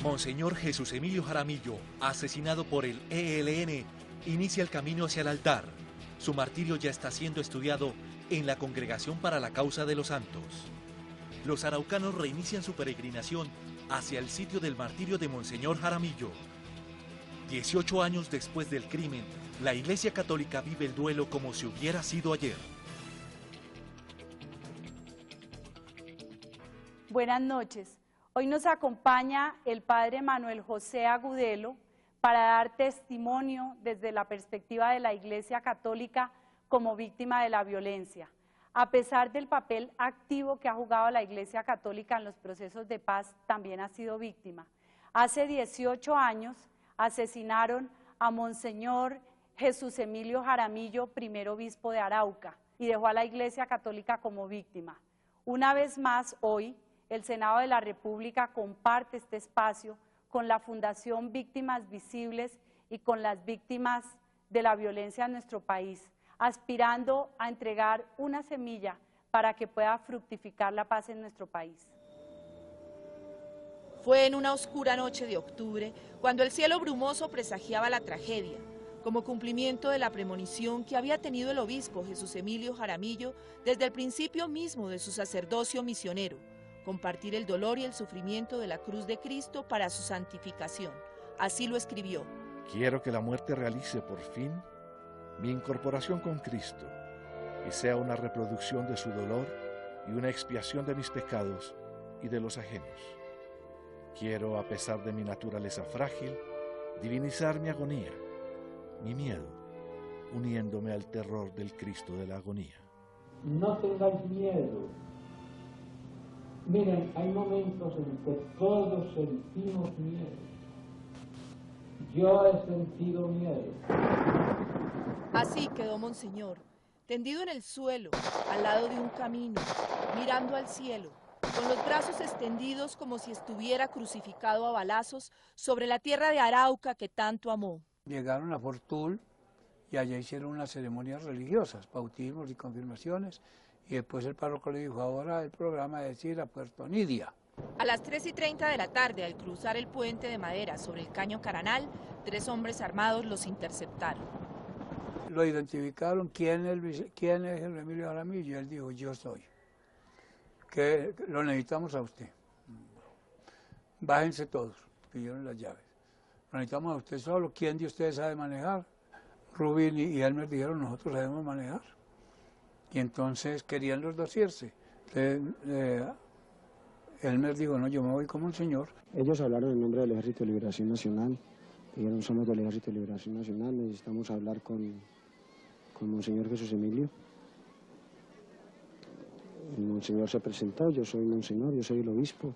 Monseñor Jesús Emilio Jaramillo, asesinado por el ELN, inicia el camino hacia el altar. Su martirio ya está siendo estudiado en la Congregación para la Causa de los Santos. Los araucanos reinician su peregrinación hacia el sitio del martirio de Monseñor Jaramillo. 18 años después del crimen, la Iglesia Católica vive el duelo como si hubiera sido ayer. Buenas noches. Hoy nos acompaña el padre Manuel José Agudelo para dar testimonio desde la perspectiva de la Iglesia Católica como víctima de la violencia. A pesar del papel activo que ha jugado la Iglesia Católica en los procesos de paz, también ha sido víctima. Hace 18 años asesinaron a Monseñor Jesús Emilio Jaramillo, primer obispo de Arauca, y dejó a la Iglesia Católica como víctima. Una vez más, hoy, el Senado de la República comparte este espacio con la Fundación Víctimas Visibles y con las víctimas de la violencia en nuestro país, aspirando a entregar una semilla para que pueda fructificar la paz en nuestro país. Fue en una oscura noche de octubre cuando el cielo brumoso presagiaba la tragedia, como cumplimiento de la premonición que había tenido el obispo Jesús Emilio Jaramillo desde el principio mismo de su sacerdocio misionero, compartir el dolor y el sufrimiento de la cruz de Cristo para su santificación. Así lo escribió. Quiero que la muerte realice por fin mi incorporación con Cristo y sea una reproducción de su dolor y una expiación de mis pecados y de los ajenos. Quiero, a pesar de mi naturaleza frágil, divinizar mi agonía, mi miedo, uniéndome al terror del Cristo de la agonía. No tengáis miedo. Miren, hay momentos en que todos sentimos miedo. Yo he sentido miedo. Así quedó Monseñor, tendido en el suelo, al lado de un camino, mirando al cielo, con los brazos extendidos como si estuviera crucificado a balazos sobre la tierra de Arauca que tanto amó. Llegaron a Fortul y allá hicieron unas ceremonias religiosas, bautismos y confirmaciones, y después el párroco le dijo, ahora el programa es ir a Puerto Nidia. A las 3:30 de la tarde, al cruzar el puente de madera sobre el Caño Caranal, 3 hombres armados los interceptaron. Lo identificaron, ¿quién es el Emilio Jaramillo? Y él dijo, yo soy. Que lo necesitamos a usted. Bájense todos, pidieron las llaves. Lo necesitamos a usted solo, ¿quién de ustedes sabe manejar? Rubín y Elmer dijeron, nosotros sabemos manejar. Y entonces querían los dos irse. Elmer dijo, no, yo me voy como un señor. Ellos hablaron en nombre del Ejército de Liberación Nacional, dijeron, somos del Ejército de Liberación Nacional, necesitamos hablar con Monseñor Jesús Emilio. El Monseñor se presentó, yo soy Monseñor, yo soy el obispo,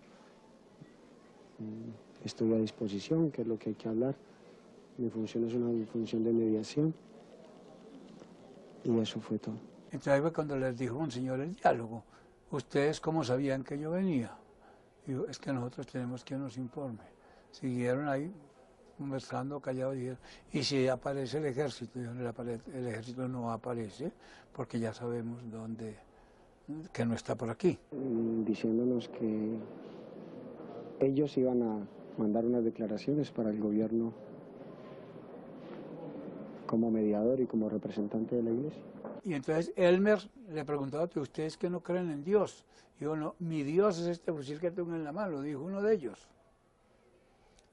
estoy a disposición, que es lo que hay que hablar. Mi función es una función de mediación, y eso fue todo. Entonces ahí fue cuando les dijo Monseñor el diálogo, ¿ustedes cómo sabían que yo venía? Digo, es que nosotros tenemos quien nos informe. Siguieron ahí conversando, callados, dijeron, y si aparece el ejército, el ejército no aparece, porque ya sabemos dónde, que no está por aquí. Diciéndonos que ellos iban a mandar unas declaraciones para el gobierno como mediador y como representante de la Iglesia. Y entonces Elmer le preguntaba a ustedes que no creen en Dios. Y yo, no, mi Dios es este fusil que tengo en la mano, lo dijo uno de ellos.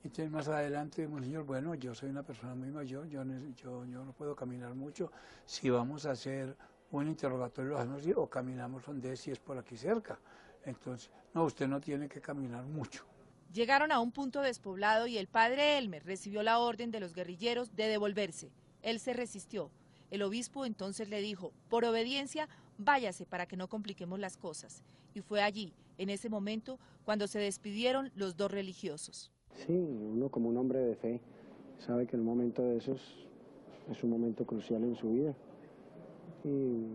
Entonces más adelante dijimos, Señor, bueno, yo soy una persona muy mayor, yo no puedo caminar mucho. Si vamos a hacer un interrogatorio, lo hacemos así, o caminamos donde si es por aquí cerca. Entonces, no, usted no tiene que caminar mucho. Llegaron a un punto despoblado y el padre Elmer recibió la orden de los guerrilleros de devolverse. Él se resistió. El obispo entonces le dijo, por obediencia, váyase para que no compliquemos las cosas. Y fue allí, en ese momento, cuando se despidieron los dos religiosos. Sí, uno como un hombre de fe sabe que el momento de esos es un momento crucial en su vida. Y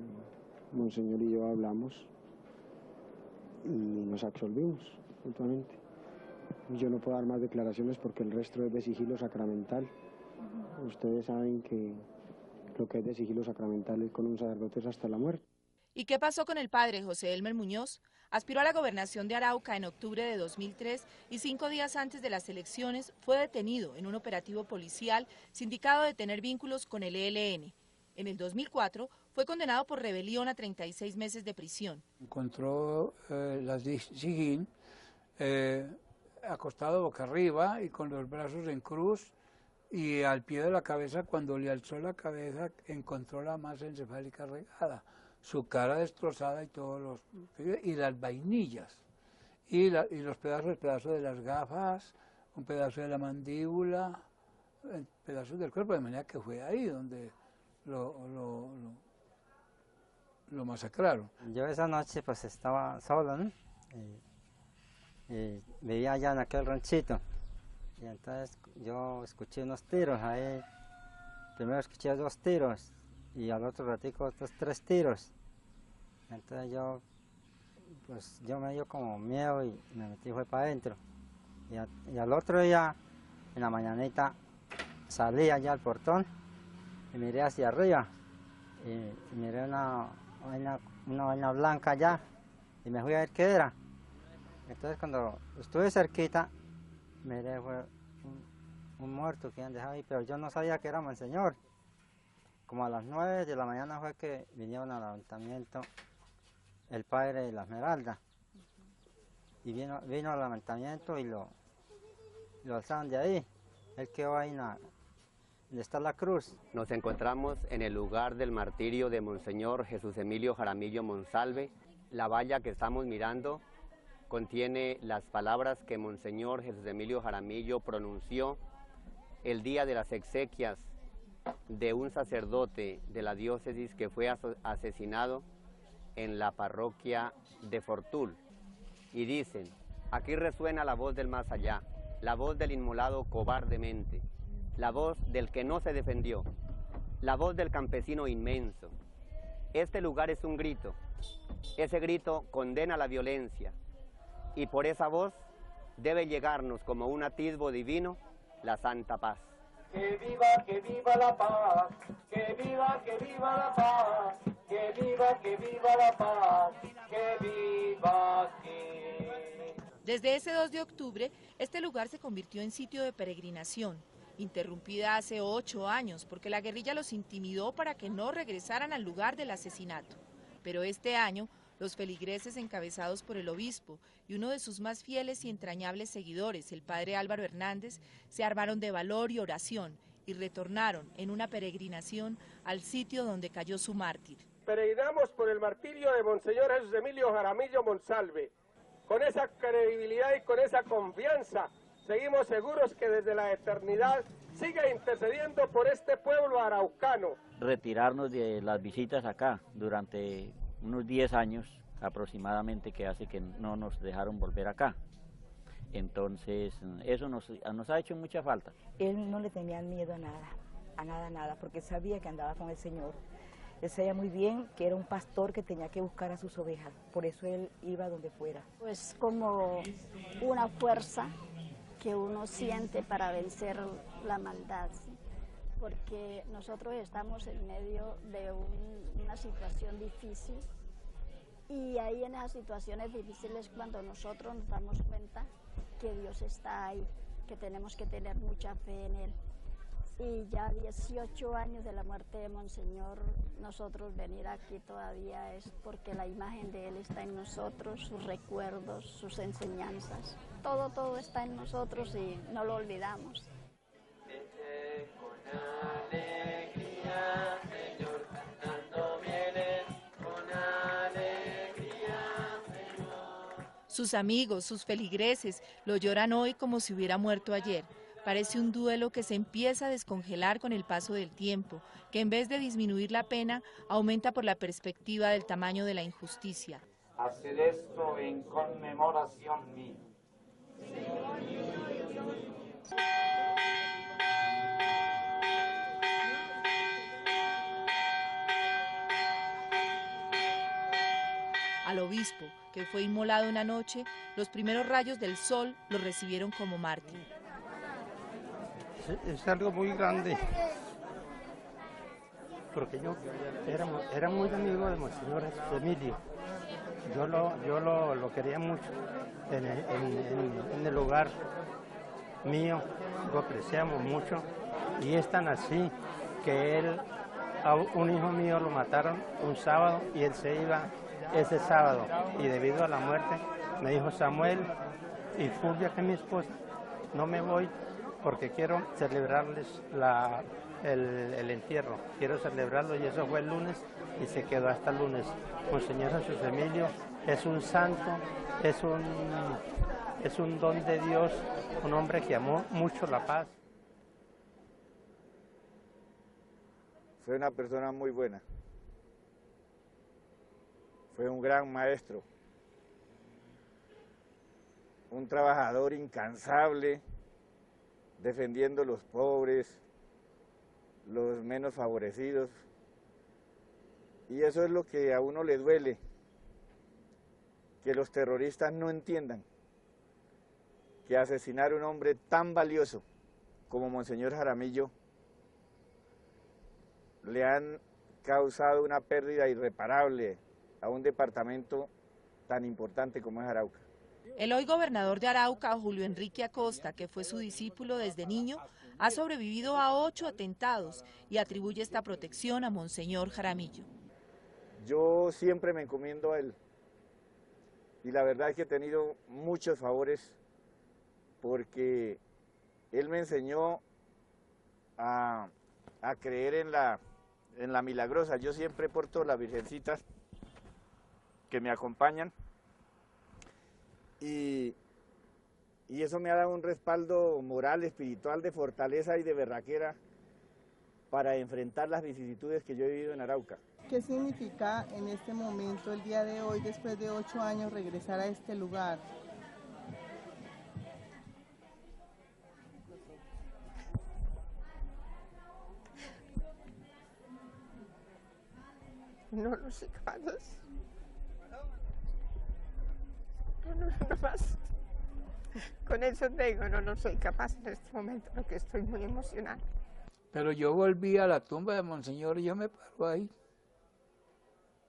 Monseñor y yo hablamos y nos absolvimos mutuamente. Yo no puedo dar más declaraciones porque el resto es de sigilo sacramental. Ustedes saben que lo que es de sigilo sacramental es con un sacerdote es hasta la muerte. ¿Y qué pasó con el padre José Elmer Muñoz? Aspiró a la gobernación de Arauca en octubre de 2003 y 5 días antes de las elecciones fue detenido en un operativo policial sindicado de tener vínculos con el ELN. En el 2004 fue condenado por rebelión a 36 meses de prisión. Encontró las Sijín acostado boca arriba y con los brazos en cruz, y al pie de la cabeza, cuando le alzó la cabeza, encontró la masa encefálica regada, su cara destrozada y las vainillas, y los pedazos de las gafas, un pedazo de la mandíbula, pedazos del cuerpo, de manera que fue ahí donde lo masacraron. Yo esa noche pues estaba solo, ¿no? Y vivía allá en aquel ranchito. Y entonces yo escuché unos tiros ahí. Primero escuché 2 tiros y al otro ratico otros 3 tiros. Entonces yo me dio como miedo y me metí fue para adentro. Y al otro día, en la mañanita, salí allá al portón y miré hacia arriba. Y miré una vaina blanca allá y me fui a ver qué era. Entonces cuando estuve cerquita, miré fue un muerto que han dejado ahí, pero yo no sabía que era Monseñor. Como a las 9 de la mañana fue que vinieron al levantamiento el padre de la Esmeralda. Y vino al levantamiento y lo alzaron de ahí. Él quedó ahí donde está la cruz. Nos encontramos en el lugar del martirio de Monseñor Jesús Emilio Jaramillo Monsalve. La valla que estamos mirando contiene las palabras que Monseñor Jesús Emilio Jaramillo pronunció el día de las exequias de un sacerdote de la diócesis que fue asesinado en la parroquia de Fortul. Y dicen: aquí resuena la voz del más allá, la voz del inmolado cobardemente, la voz del que no se defendió, la voz del campesino inmenso. Este lugar es un grito, ese grito condena la violencia, y por esa voz debe llegarnos como un atisbo divino la santa paz. Que viva la paz, que viva la paz, que viva la paz, que viva aquí. Desde ese 2 de octubre, este lugar se convirtió en sitio de peregrinación, interrumpida hace 8 años porque la guerrilla los intimidó para que no regresaran al lugar del asesinato. Pero este año, los feligreses encabezados por el obispo y uno de sus más fieles y entrañables seguidores, el padre Álvaro Hernández, se armaron de valor y oración y retornaron en una peregrinación al sitio donde cayó su mártir. Peregrinamos por el martirio de Monseñor Jesús Emilio Jaramillo Monsalve. Con esa credibilidad y con esa confianza, seguimos seguros que desde la eternidad sigue intercediendo por este pueblo araucano. Retirarnos de las visitas acá durante unos 10 años aproximadamente, que hace que no nos dejaron volver acá. Entonces eso nos ha hecho mucha falta. Él no le tenía miedo a nada, porque sabía que andaba con el Señor. Él sabía muy bien que era un pastor que tenía que buscar a sus ovejas, por eso él iba donde fuera. Pues como una fuerza que uno siente para vencer la maldad, ¿sí? Porque nosotros estamos en medio de una situación difícil, y ahí en esas situaciones difíciles cuando nosotros nos damos cuenta que Dios está ahí, que tenemos que tener mucha fe en Él. Y ya 18 años de la muerte de Monseñor, nosotros venir aquí todavía es porque la imagen de Él está en nosotros, sus recuerdos, sus enseñanzas, todo está en nosotros y no lo olvidamos. Sus amigos, sus feligreses, lo lloran hoy como si hubiera muerto ayer. Parece un duelo que se empieza a descongelar con el paso del tiempo, que en vez de disminuir la pena, aumenta por la perspectiva del tamaño de la injusticia. Haced esto en conmemoración mía. Al obispo, que fue inmolado una noche, los primeros rayos del sol lo recibieron como mártir. Es algo muy grande. porque yo era muy amigo de Monseñor Jesús Emilio. Yo lo quería mucho en el hogar mío, lo apreciamos mucho, y es tan así que a un hijo mío lo mataron un sábado y él se iba ese sábado, y debido a la muerte me dijo: Samuel y Fulvia, que es mi esposa, no me voy porque quiero celebrarles el entierro, quiero celebrarlo, y eso fue el lunes y se quedó hasta el lunes. Monseñor Jesús Emilio es un santo, es un don de Dios, un hombre que amó mucho la paz. Fue una persona muy buena, fue un gran maestro, un trabajador incansable, defendiendo los pobres, los menos favorecidos, y eso es lo que a uno le duele, que los terroristas no entiendan que asesinar a un hombre tan valioso como Monseñor Jaramillo le han causado una pérdida irreparable a un departamento tan importante como es Arauca. El hoy gobernador de Arauca, Julio Enrique Acosta, que fue su discípulo desde niño, ha sobrevivido a 8 atentados y atribuye esta protección a Monseñor Jaramillo. Yo siempre me encomiendo a él, y la verdad es que he tenido muchos favores, porque él me enseñó a creer en la milagrosa. Yo siempre porto las virgencitas que me acompañan, y eso me ha dado un respaldo moral, espiritual, de fortaleza y de berraquera para enfrentar las vicisitudes que yo he vivido en Arauca. ¿Qué significa en este momento, el día de hoy, después de 8 años, regresar a este lugar? No lo soy capaz. No más. Con eso te digo, no soy capaz en este momento, porque estoy muy emocionada. Pero yo volví a la tumba de Monseñor y yo me paro ahí.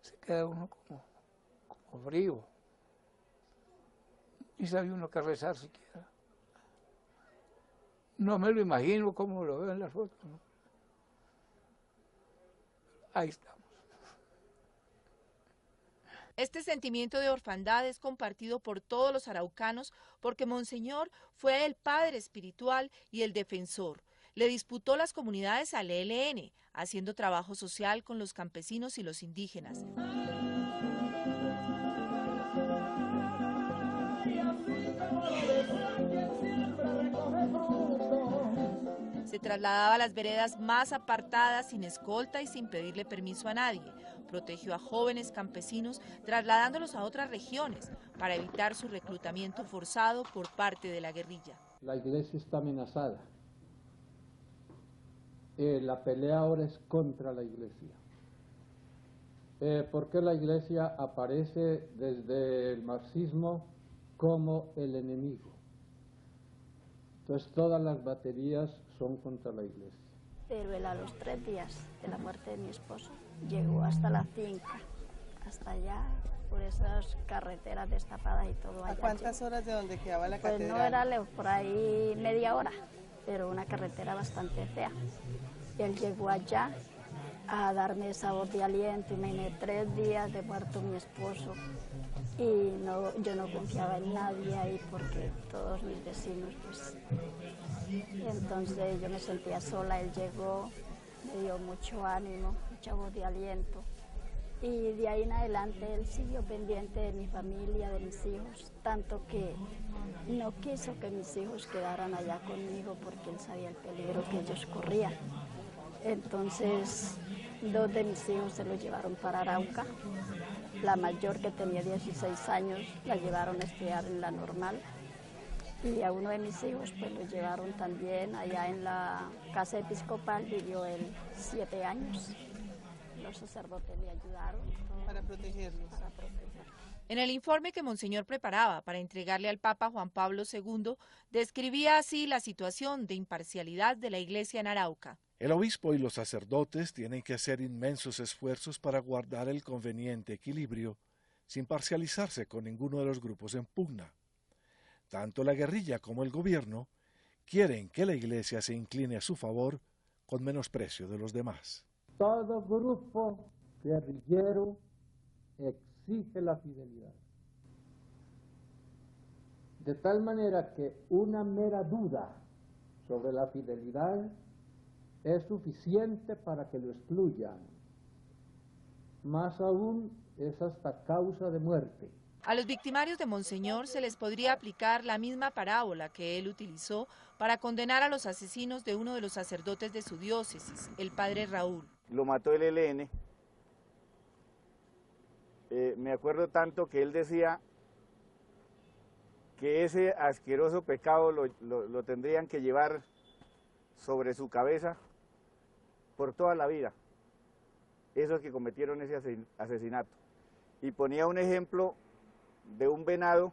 Se queda uno como frío. Y sabe uno que rezar siquiera. No me lo imagino como lo veo en las fotos, ¿no? Ahí estamos. Este sentimiento de orfandad es compartido por todos los araucanos porque Monseñor fue el padre espiritual y el defensor. Le disputó las comunidades al ELN, haciendo trabajo social con los campesinos y los indígenas. Se trasladaba a las veredas más apartadas sin escolta y sin pedirle permiso a nadie. Protegió a jóvenes campesinos trasladándolos a otras regiones para evitar su reclutamiento forzado por parte de la guerrilla. La iglesia está amenazada. La pelea ahora es contra la iglesia. Porque la iglesia aparece desde el marxismo como el enemigo. Entonces todas las baterías son contra la iglesia. Pero él, a los 3 días de la muerte de mi esposo, llegó hasta la finca, hasta allá, por esas carreteras destapadas y todo allá. ¿A cuántas horas de donde quedaba la catedral? Pues no era lejos, por ahí media hora, pero una carretera bastante fea. Él llegó allá a darme esa voz de aliento, y me vine 3 días de muerto mi esposo. Y yo no confiaba en nadie ahí porque todos mis vecinos, pues... Entonces yo me sentía sola, él llegó, me dio mucho ánimo, mucha voz de aliento. Y de ahí en adelante él siguió pendiente de mi familia, de mis hijos, tanto que no quiso que mis hijos quedaran allá conmigo porque él sabía el peligro que ellos corrían. Entonces 2 de mis hijos se los llevaron para Arauca. La mayor, que tenía 16 años, la llevaron a estudiar en la normal. Y a uno de mis hijos pues lo llevaron también allá en la casa episcopal, vivió él 7 años. Los sacerdotes le ayudaron. Para protegerlos. En el informe que Monseñor preparaba para entregarle al Papa Juan Pablo II, describía así la situación de imparcialidad de la Iglesia en Arauca. El obispo y los sacerdotes tienen que hacer inmensos esfuerzos para guardar el conveniente equilibrio sin parcializarse con ninguno de los grupos en pugna. Tanto la guerrilla como el gobierno quieren que la Iglesia se incline a su favor con menosprecio de los demás. Todo grupo guerrillero exige la fidelidad. De tal manera que una mera duda sobre la fidelidad es suficiente para que lo excluyan. Más aún es hasta causa de muerte. A los victimarios de Monseñor se les podría aplicar la misma parábola que él utilizó para condenar a los asesinos de uno de los sacerdotes de su diócesis, el padre Raúl. Lo mató el ELN. Me acuerdo tanto que él decía que ese asqueroso pecado lo tendrían que llevar sobre su cabeza por toda la vida, esos que cometieron ese asesinato. Y ponía un ejemplo de un venado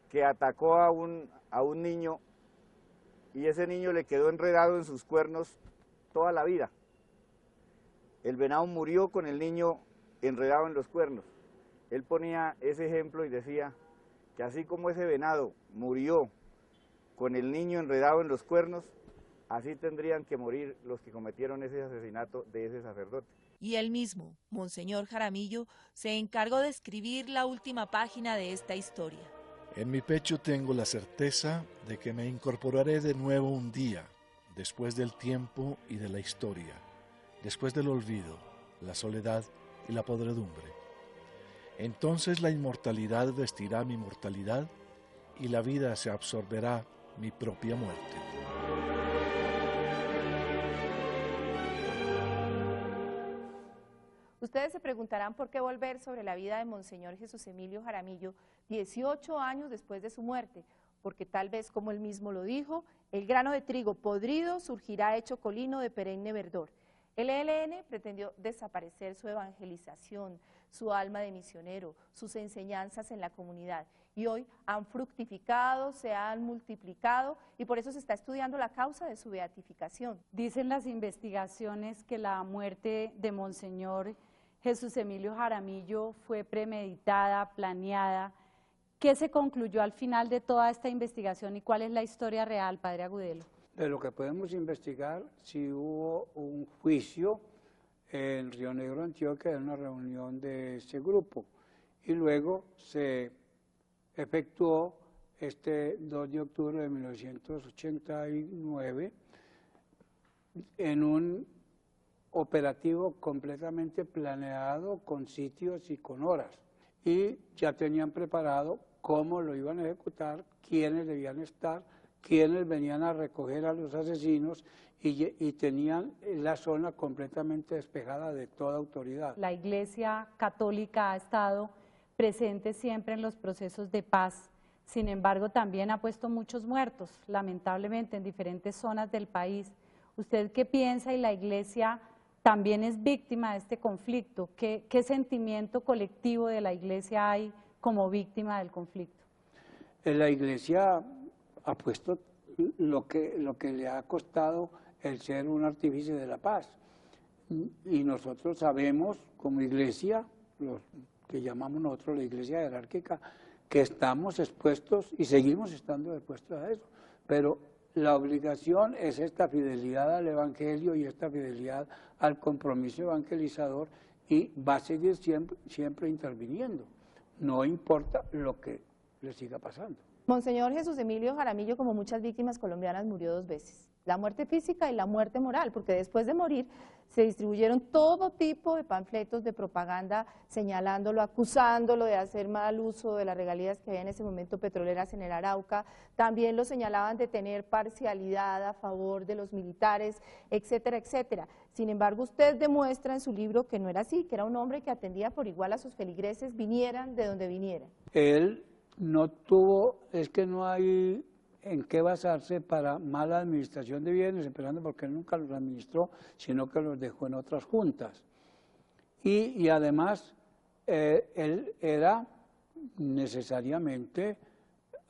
que atacó a un niño y ese niño le quedó enredado en sus cuernos toda la vida. El venado murió con el niño enredado en los cuernos. Él ponía ese ejemplo y decía que así como ese venado murió con el niño enredado en los cuernos, así tendrían que morir los que cometieron ese asesinato de ese sacerdote. Y él mismo, Monseñor Jaramillo, se encargó de escribir la última página de esta historia. En mi pecho tengo la certeza de que me incorporaré de nuevo un día, después del tiempo y de la historia, después del olvido, la soledad y la podredumbre. Entonces la inmortalidad vestirá mi mortalidad y la vida se absorberá mi propia muerte. Ustedes se preguntarán por qué volver sobre la vida de Monseñor Jesús Emilio Jaramillo 18 años después de su muerte, porque tal vez, como él mismo lo dijo, el grano de trigo podrido surgirá hecho colino de perenne verdor. El ELN pretendió desaparecer su evangelización, su alma de misionero, sus enseñanzas en la comunidad, y hoy han fructificado, se han multiplicado, y por eso se está estudiando la causa de su beatificación. Dicen las investigaciones que la muerte de Monseñor Jesús Emilio Jaramillo fue premeditada, planeada. ¿Qué se concluyó al final de toda esta investigación y cuál es la historia real, padre Agudelo? De lo que podemos investigar, si hubo un juicio en Río Negro, Antioquia, en una reunión de ese grupo, y luego se efectuó este 2 de octubre de 1989 en un operativo completamente planeado con sitios y con horas, y ya tenían preparado cómo lo iban a ejecutar, quiénes debían estar, quiénes venían a recoger a los asesinos, y tenían la zona completamente despejada de toda autoridad. La Iglesia Católica ha estado presente siempre en los procesos de paz, sin embargo también ha puesto muchos muertos, lamentablemente, en diferentes zonas del país. ¿Usted qué piensa? Y la Iglesia también es víctima de este conflicto. ¿Qué sentimiento colectivo de la Iglesia hay como víctima del conflicto? La Iglesia ha puesto lo que le ha costado el ser un artífice de la paz. Y nosotros sabemos, como Iglesia, los que llamamos nosotros la Iglesia jerárquica, que estamos expuestos y seguimos estando expuestos a eso. Pero la obligación es esta fidelidad al Evangelio y esta fidelidad al compromiso evangelizador, y va a seguir siempre interviniendo, no importa lo que le siga pasando. Monseñor Jesús Emilio Jaramillo, como muchas víctimas colombianas, murió 2 veces. La muerte física y la muerte moral, porque después de morir se distribuyeron todo tipo de panfletos de propaganda señalándolo, acusándolo de hacer mal uso de las regalías que había en ese momento petroleras en el Arauca. También lo señalaban de tener parcialidad a favor de los militares, etcétera, etcétera. Sin embargo, usted demuestra en su libro que no era así, que era un hombre que atendía por igual a sus feligreses, vinieran de donde vinieran. Él no tuvo, es que no hay en qué basarse para mala administración de bienes, empezando porque él nunca los administró, sino que los dejó en otras juntas. Y además, él era necesariamente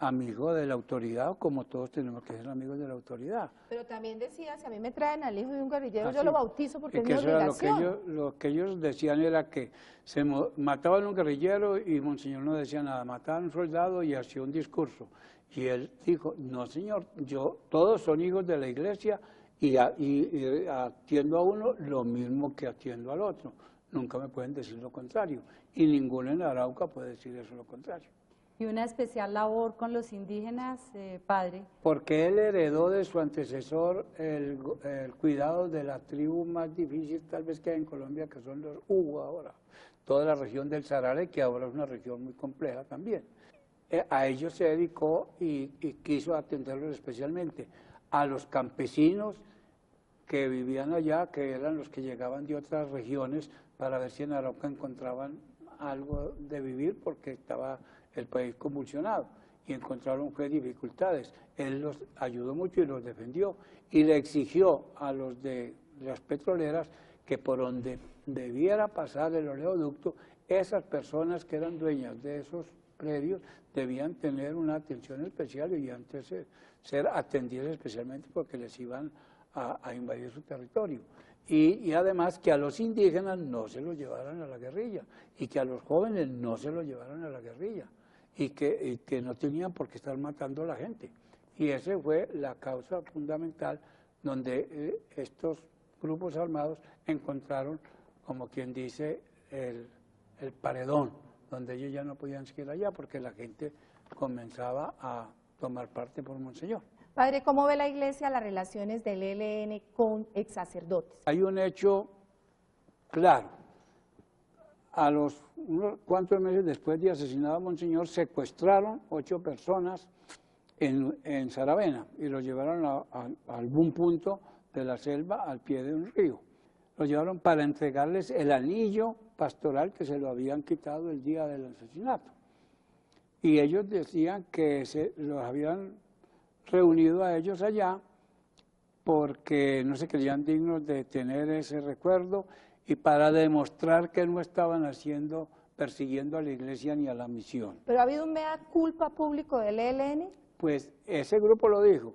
amigo de la autoridad, como todos tenemos que ser amigos de la autoridad. Pero también decía, si a mí me traen al hijo de un guerrillero, Así, yo lo bautizo porque es mi eso era obligación. lo que ellos decían era que se mataban a un guerrillero y Monseñor no decía nada, mataban a un soldado y hacía un discurso. Y él dijo, no señor, todos son hijos de la iglesia y atiendo a uno lo mismo que atiendo al otro. Nunca me pueden decir lo contrario. Y ninguno en Arauca puede decir eso lo contrario. Y una especial labor con los indígenas, padre. Porque él heredó de su antecesor el cuidado de la tribu más difícil tal vez que hay en Colombia, que son los Hugo ahora. Toda la región del Sarare, que ahora es una región muy compleja también. A ellos se dedicó y quiso atenderlos especialmente. A los campesinos que vivían allá, que eran los que llegaban de otras regiones, para ver si en Arauca encontraban algo de vivir, porque estaba el país convulsionado y encontraron dificultades. Él los ayudó mucho y los defendió y le exigió a los de las petroleras que por donde debiera pasar el oleoducto, esas personas que eran dueñas de esos predios debían tener una atención especial y antes ser atendidas especialmente porque les iban a invadir su territorio. Y además que a los indígenas no se los llevaran a la guerrilla y que a los jóvenes no se los llevaran a la guerrilla y que no tenían por qué estar matando a la gente. Y esa fue la causa fundamental donde estos grupos armados encontraron, como quien dice, el paredón, donde ellos ya no podían seguir allá porque la gente comenzaba a tomar parte por Monseñor. Padre, ¿cómo ve la Iglesia las relaciones del ELN con ex sacerdotes? Hay un hecho claro. A unos cuantos meses después de asesinado a Monseñor, secuestraron 8 personas en Saravena y los llevaron a algún punto de la selva al pie de un río. Los llevaron para entregarles el anillo pastoral que se lo habían quitado el día del asesinato. Y ellos decían que los habían reunido a ellos allá porque no se creían dignos de tener ese recuerdo y para demostrar que no estaban persiguiendo a la iglesia ni a la misión. ¿Pero ha habido un mea culpa público del ELN? Pues ese grupo lo dijo.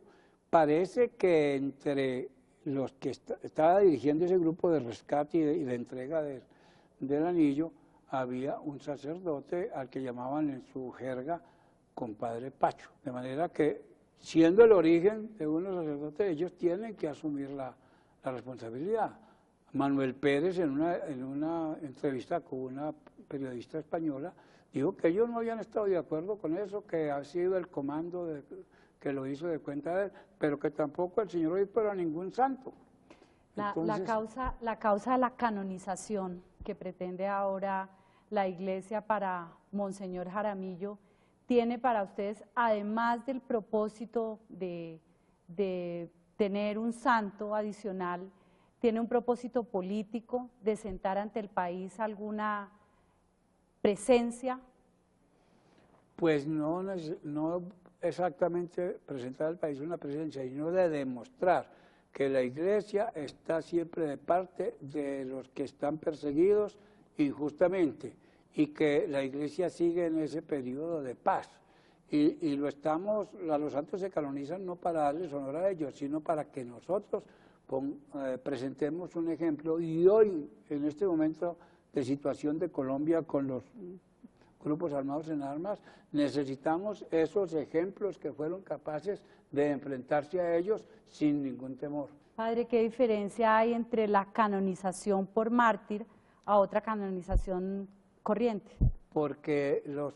Parece que entre los que estaba dirigiendo ese grupo de rescate y de entrega del anillo, había un sacerdote al que llamaban en su jerga compadre Pacho. De manera que, siendo el origen de unos sacerdotes, ellos tienen que asumir la responsabilidad. Manuel Pérez, en una entrevista con una periodista española, dijo que ellos no habían estado de acuerdo con eso, que ha sido el comando que lo hizo de cuenta de él, pero que tampoco el señor obispo era ningún santo. La causa de la canonización que pretende ahora la Iglesia para Monseñor Jaramillo, tiene para ustedes, además del propósito de tener un santo adicional, tiene un propósito político de sentar ante el país alguna presencia? Pues no exactamente presentar al país una presencia, sino de demostrar que la Iglesia está siempre de parte de los que están perseguidos injustamente y que la Iglesia sigue en ese periodo de paz. Y los santos se canonizan no para darles honor a ellos, sino para que nosotros presentemos un ejemplo. Y hoy, en este momento de situación de Colombia con los grupos armados en armas, necesitamos esos ejemplos que fueron capaces de enfrentarse a ellos sin ningún temor. Padre, ¿qué diferencia hay entre la canonización por mártir a otra canonización corriente? Porque lo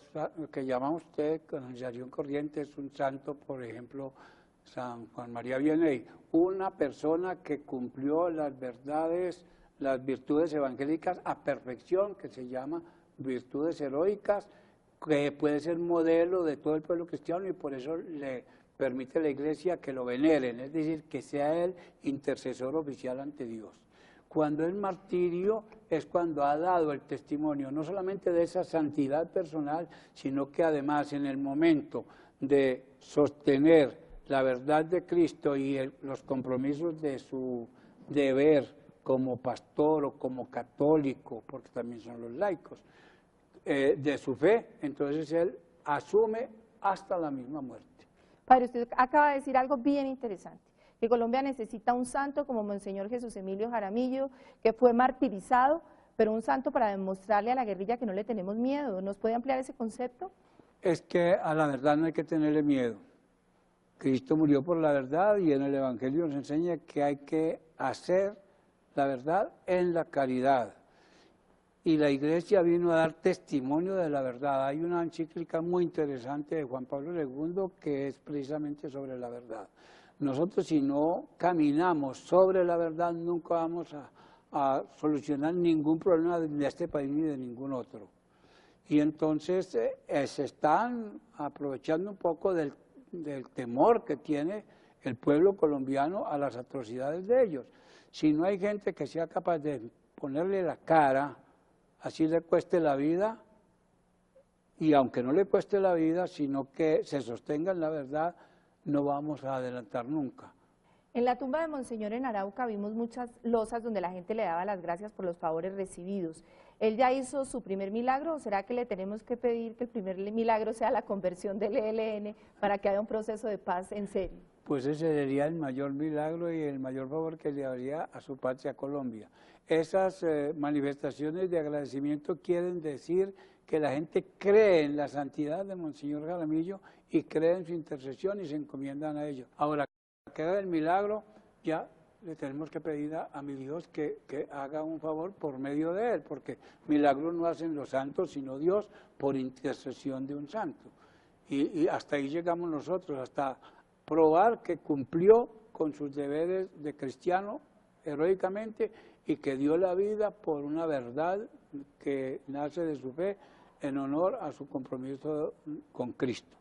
que llama usted canonización corriente es un santo, por ejemplo, San Juan María Vianney, una persona que cumplió las verdades, las virtudes evangélicas a perfección, que se llama virtudes heroicas, que puede ser modelo de todo el pueblo cristiano y por eso le permite a la Iglesia que lo veneren, es decir, que sea él intercesor oficial ante Dios. Cuando es martirio es cuando ha dado el testimonio no solamente de esa santidad personal, sino que además en el momento de sostener la verdad de Cristo y los compromisos de su deber como pastor o como católico, porque también son los laicos, de su fe, entonces él asume hasta la misma muerte. Padre, usted acaba de decir algo bien interesante, que Colombia necesita un santo como Monseñor Jesús Emilio Jaramillo, que fue martirizado, pero un santo para demostrarle a la guerrilla que no le tenemos miedo. ¿Nos puede ampliar ese concepto? Es que a la verdad no hay que tenerle miedo. Cristo murió por la verdad y en el Evangelio nos enseña que hay que hacer la verdad en la caridad. Y la Iglesia vino a dar testimonio de la verdad. Hay una encíclica muy interesante de Juan Pablo II que es precisamente sobre la verdad. Nosotros, si no caminamos sobre la verdad, nunca vamos a solucionar ningún problema de este país ni de ningún otro. Y entonces se están aprovechando un poco del temor que tiene el pueblo colombiano a las atrocidades de ellos. Si no hay gente que sea capaz de ponerle la cara, así le cueste la vida, y aunque no le cueste la vida, sino que se sostenga en la verdad, no vamos a adelantar nunca. En la tumba de Monseñor en Arauca vimos muchas losas donde la gente le daba las gracias por los favores recibidos. ¿Él ya hizo su primer milagro o será que le tenemos que pedir que el primer milagro sea la conversión del ELN para que haya un proceso de paz en serio? Pues ese sería el mayor milagro y el mayor favor que le haría a su patria Colombia. Esas manifestaciones de agradecimiento quieren decir que la gente cree en la santidad de Monseñor Jaramillo y cree en su intercesión y se encomiendan a ello. Ahora, que haga el milagro, ya le tenemos que pedir a mi Dios que haga un favor por medio de él, porque milagros no hacen los santos, sino Dios por intercesión de un santo. Y hasta ahí llegamos nosotros, hasta probar que cumplió con sus deberes de cristiano heroicamente y que dio la vida por una verdad que nace de su fe en honor a su compromiso con Cristo.